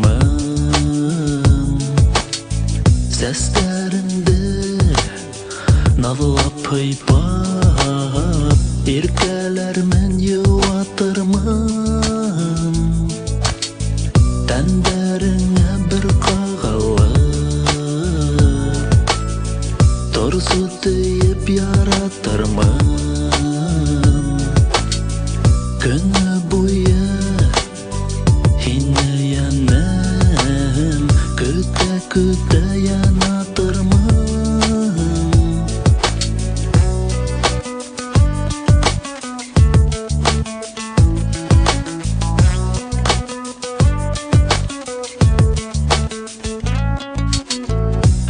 uятырмын. Сәстерінде назлап ыйпап, иркәләрмен юатырмын. Тәндәреңә бер кагалып, торсу тыйып яратырмын. Көне буе һине янәм, көтә янатырмын.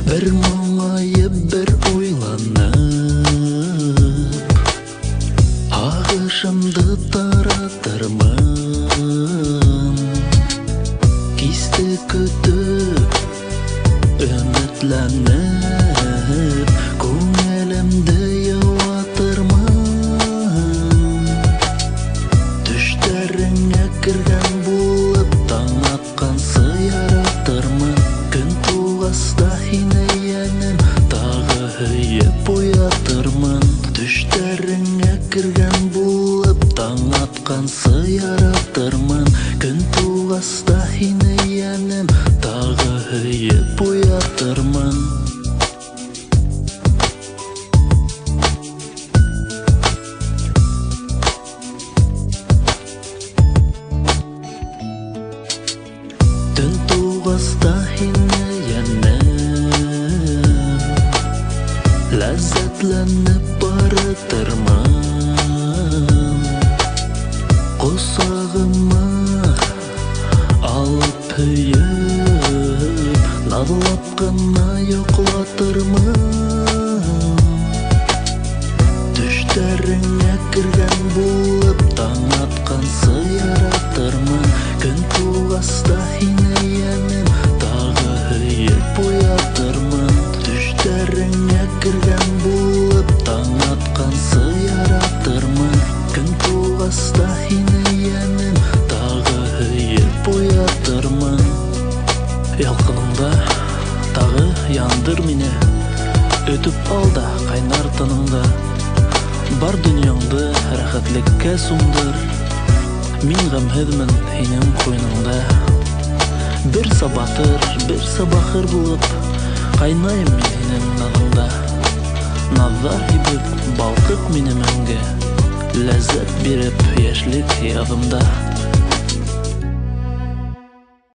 Бер моңаеп, бер уйланып, агышымды таратырмын. Кисте көтүп, өметләнеп, күңелемде юатырмын. Төштәреңә кергән булып, таң аткансы яратырмын. Көн тугаста һине янәм, тагы һөеп уятырмын. Төштәреңә кергән булып, таң аткансы яратырмын. Көн тугаста һине янәм, тагы һөеп уятырмын. Төн тугаста һине янәм, ләззәтләнеп барытырмын. Косагыма алып һөеп, наҙлап кына йоҡлатырмын. Төштәреңә кергән булып, таң аткансы яратырмын. Көн тугаста һине янәм, тагы һөеп уятырмын. Төштәреңә кергән булып, таң аткансы яратырмын. Көн тугаста һине янәм, тагы һөеп уятырмын. Ялкыныңда тагы яндыр мине, өтүп ал да кайнар тыныңда. Бар дөньяңды рәхәтлеккә сумдыр. Мин гамһеҙмен һинең ҡуйныңда. Бер сабатыр, бер сабахыр булып, ҡайнайым мин һинең наҙыңда. Наҙҙар һибеп, балҡып мине мәңге, ләззәт биреп йәшлек яҙымда.